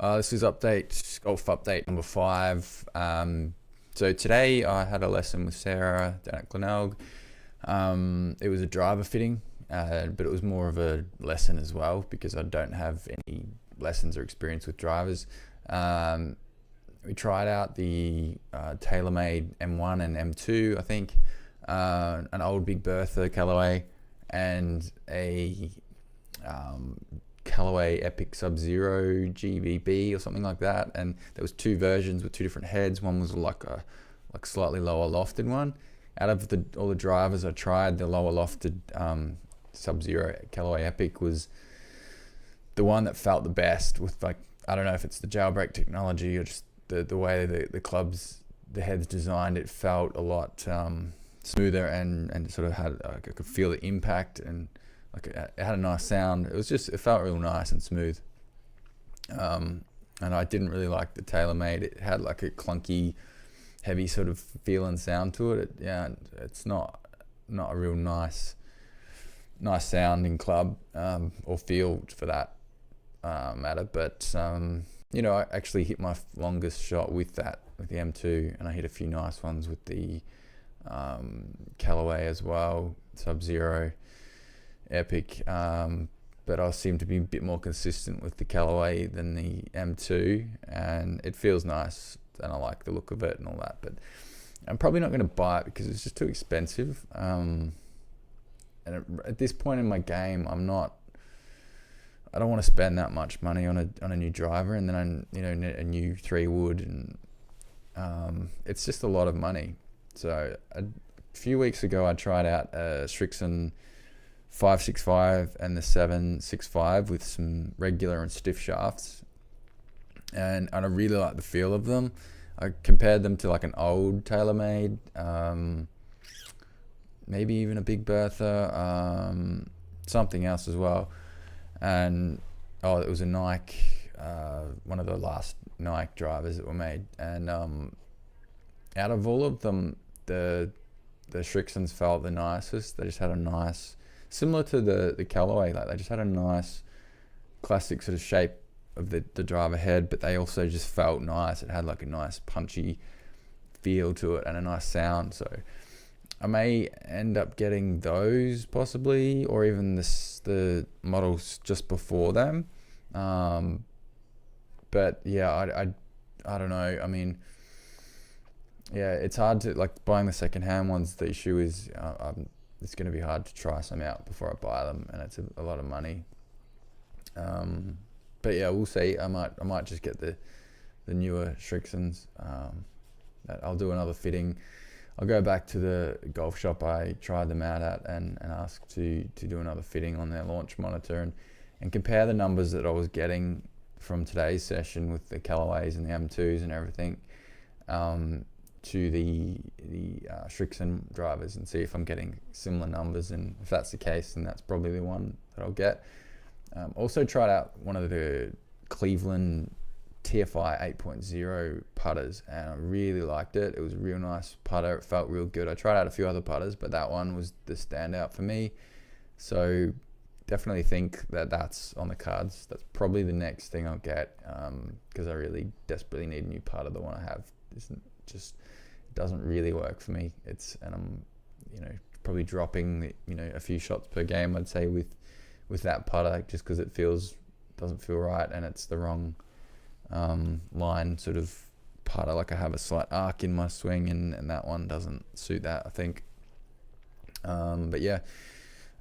This is golf update number 5. So today I had a lesson with Sarah down at Glenelg. It was a driver fitting, but it was more of a lesson as well because I don't have any lessons or experience with drivers. We tried out the TaylorMade M1 and M2, I think, an old Big Bertha Callaway, and a Callaway Epic Sub-Zero GBB or something like that. And there was two versions with two different heads. One was like a slightly lower lofted one. Out of all the drivers I tried, the lower lofted Sub-Zero Callaway Epic was the one that felt the best with, like, I don't know if it's the jailbreak technology or just the way the head's designed. It felt a lot smoother and sort of had, I could feel the impact, and like it had a nice sound. It felt real nice and smooth. And I didn't really like the TaylorMade. It had like a clunky, heavy sort of feel and sound to it. It's not a real nice sounding club or feel for that matter. But I actually hit my longest shot with the M2, and I hit a few nice ones with the Callaway as well, Sub-Zero Epic, but I seem to be a bit more consistent with the Callaway than the M2, and it feels nice and I like the look of it and all that. But I'm probably not going to buy it because it's just too expensive, and at this point in my game I don't want to spend that much money on a new driver, and then a new 3-wood, and it's just a lot of money. So a few weeks ago I tried out a Srixon 565 and the 765 with some regular and stiff shafts, and I really like the feel of them. I compared them to like an old TaylorMade, maybe even a Big Bertha, something else as well, and it was a Nike, one of the last Nike drivers that were made, and out of all of them, the Srixons felt the nicest. They just had a nice, similar to the Callaway, like they just had a nice classic sort of shape of the driver head, but they also just felt nice. It had like a nice punchy feel to it and a nice sound. So I may end up getting those possibly, or even the models just before them. But yeah, I don't know. I mean, yeah, it's hard to, like, buying the secondhand ones. The issue is it's going to be hard to try some out before I buy them, and it's a lot of money. But yeah, we'll see. I might just get the newer Srixons. I'll do another fitting. I'll go back to the golf shop I tried them out at and ask to do another fitting on their launch monitor and compare the numbers that I was getting from today's session with the Callaways and the M2s and everything to the Srixon drivers, and see if I'm getting similar numbers, and if that's the case, then that's probably the one that I'll get. Also tried out one of the Cleveland TFI 8.0 putters, and I really liked it. It was a real nice putter. It felt real good. I tried out a few other putters, but that one was the standout for me. So definitely think that's on the cards. That's probably the next thing I'll get, because I really desperately need a new putter. The one I have doesn't really work for me. And I'm probably dropping a few shots per game, I'd say, with that putter, just because it doesn't feel right, and it's the wrong line sort of putter. Like, I have a slight arc in my swing, and that one doesn't suit that, I think. But yeah,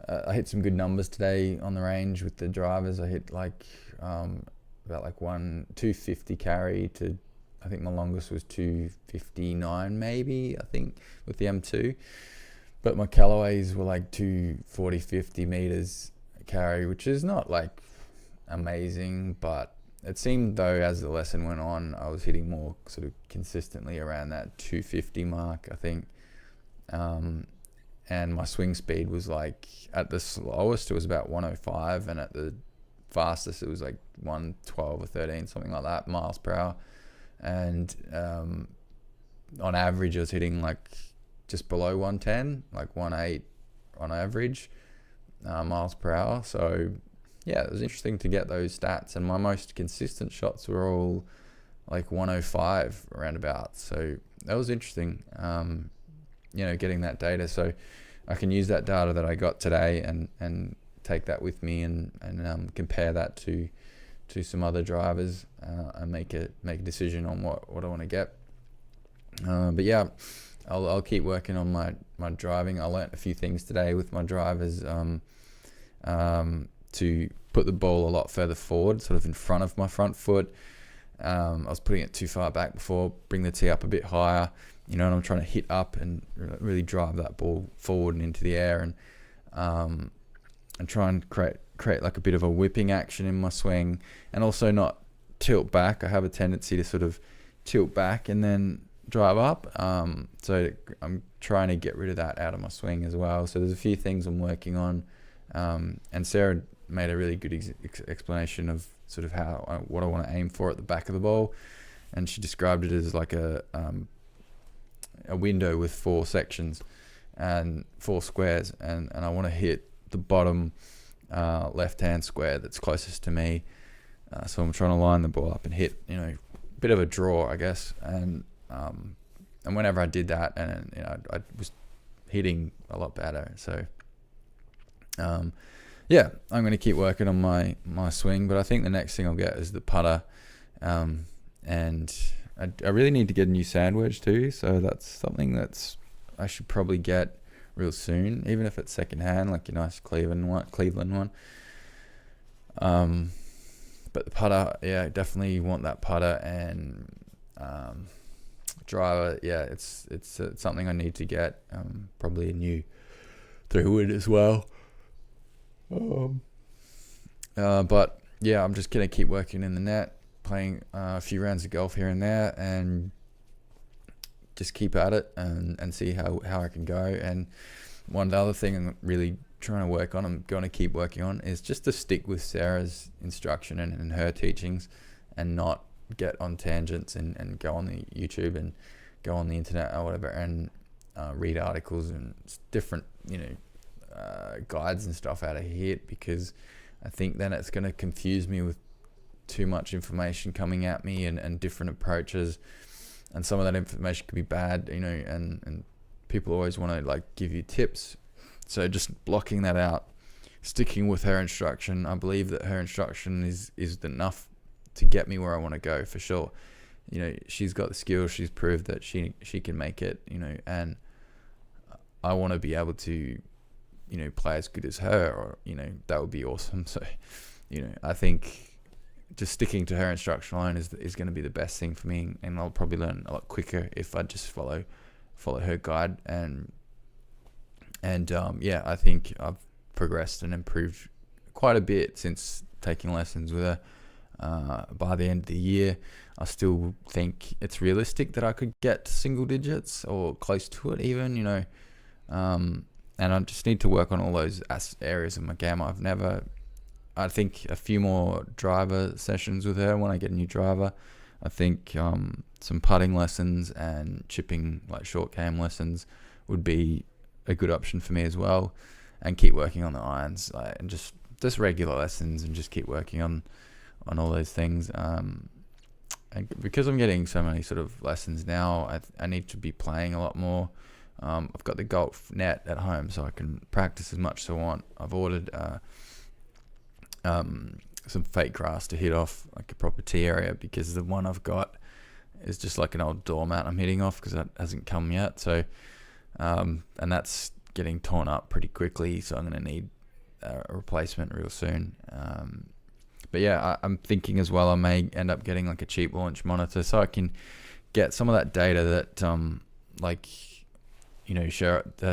I hit some good numbers today on the range with the drivers. I hit about 250 carry to, I think my longest was 259 maybe, I think, with the M2. But my Callaways were like 240, 50 meters carry, which is not like amazing, but it seemed, though, as the lesson went on, I was hitting more sort of consistently around that 250 mark, I think. And my swing speed was like, at the slowest it was about 105, and at the fastest it was like 112 or 13, something like that, miles per hour. And on average I was hitting like just below 110, like 1.8 on average miles per hour. So yeah, it was interesting to get those stats, and my most consistent shots were all like 105 roundabout. So that was interesting, getting that data. So I can use that data that I got today and take that with me and compare that to some other drivers and make a decision on what I want to get. But yeah, I'll keep working on my driving. I learnt a few things today with my drivers to put the ball a lot further forward, sort of in front of my front foot. I was putting it too far back before, bring the tee up a bit higher, and I'm trying to hit up and really drive that ball forward and into the air, and try and create like a bit of a whipping action in my swing, and also not tilt back. I have a tendency to sort of tilt back and then drive up, so I'm trying to get rid of that out of my swing as well. So there's a few things I'm working on, and Sarah made a really good explanation of sort of what I want to aim for at the back of the ball, and she described it as like a window with 4 sections and 4 squares, and I want to hit the bottom left-hand square that's closest to me. So I'm trying to line the ball up and hit, a bit of a draw, I guess. And whenever I did that, and I was hitting a lot better. So yeah, I'm going to keep working on my swing, but I think the next thing I'll get is the putter, and I really need to get a new sand wedge too. So that's something I should probably get real soon, even if it's secondhand, like a nice Cleveland one. But the putter, yeah, definitely want that putter, and driver, yeah, it's something I need to get. Probably a new 3-wood as well. But yeah, I'm just gonna keep working in the net, playing a few rounds of golf here and there, and just keep at it and see how I can go. And one other thing I'm really trying to work on, I'm going to keep working on, is just to stick with Sarah's instruction and her teachings, and not get on tangents and go on the YouTube and go on the internet or whatever and read articles and different guides and stuff how to hit, because I think then it's going to confuse me with too much information coming at me and different approaches, and some of that information could be bad, and people always want to like give you tips. So just blocking that out, sticking with her instruction. I believe that her instruction is enough to get me where I want to go, for sure. She's got the skills, she's proved that she can make it, and I want to be able to play as good as her, or that would be awesome. So I think just sticking to her instruction alone is going to be the best thing for me, and I'll probably learn a lot quicker if I just follow her guide. And yeah, I think I've progressed and improved quite a bit since taking lessons with her. By the end of the year, I still think it's realistic that I could get to single digits or close to it even, and I just need to work on all those areas of my game. I think a few more driver sessions with her when I get a new driver. I think some putting lessons and chipping, like short game lessons, would be a good option for me as well, and keep working on the irons, and just regular lessons, and just keep working on all those things. And because I'm getting so many sort of lessons now, I need to be playing a lot more. I've got the golf net at home, so I can practice as much as I want. I've ordered some fake grass to hit off, like a proper tee area, because the one I've got is just like an old doormat I'm hitting off, because that hasn't come yet. So and that's getting torn up pretty quickly, so I'm going to need a replacement real soon. But yeah, I'm thinking as well I may end up getting like a cheap launch monitor, so I can get some of that data that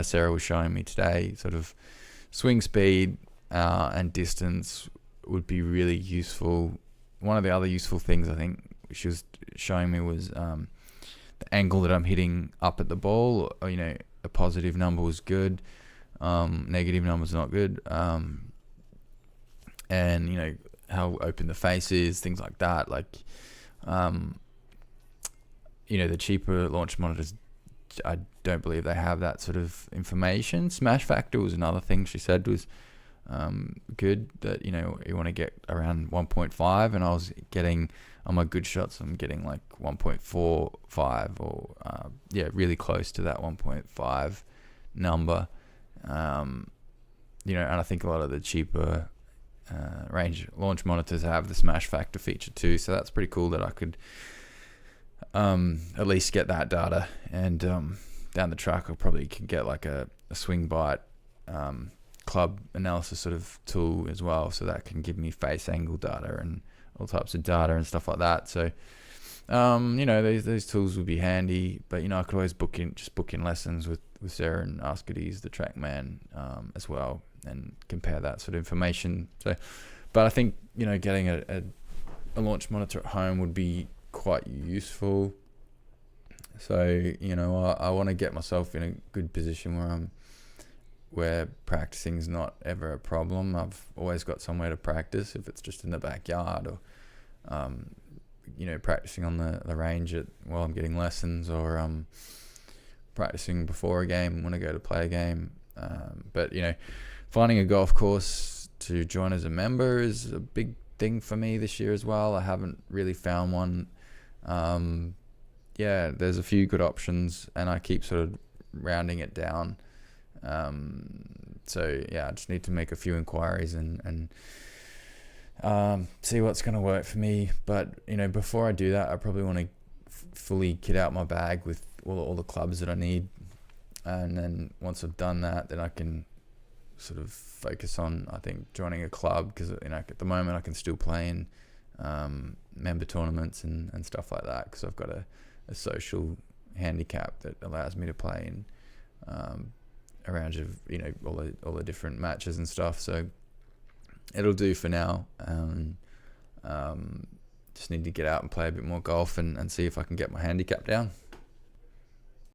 Sarah was showing me today. Sort of swing speed and distance would be really useful. One of the other useful things I think she was showing me was the angle that I'm hitting up at the ball. A positive number was good, negative number's not good, and how open the face is, things like that. The cheaper launch monitors, I don't believe they have that sort of information. Smash factor was another thing she said was good, that you want to get around 1.5, and I was getting on my good shots, I'm getting like 1.45 or really close to that 1.5 number. And I think a lot of the cheaper range launch monitors have the smash factor feature too, so that's pretty cool that I could at least get that data. And down the track I probably could get like a swing bite club analysis sort of tool as well, so that can give me face angle data and all types of data and stuff like that. So these tools would be handy, but I could always book in lessons with Sarah and Askades, the TrackMan, as well, and compare that sort of information. So, but I think getting a launch monitor at home would be quite useful. So I want to get myself in a good position where practicing's not ever a problem. I've always got somewhere to practice, if it's just in the backyard or practicing on the range while I'm getting lessons, or practicing before a game when I go to play a game. But finding a golf course to join as a member is a big thing for me this year as well. I haven't really found one. There's a few good options, and I keep sort of rounding it down. I just need to make a few inquiries and see what's going to work for me. But before I do that, I probably want to fully kit out my bag with all the clubs that I need, and then once I've done that, then I can sort of focus on, I think, joining a club, because at the moment I can still play in member tournaments and stuff like that, because I've got a social handicap that allows me to play in a range of all the different matches and stuff. So it'll do for now. Just need to get out and play a bit more golf and see if I can get my handicap down.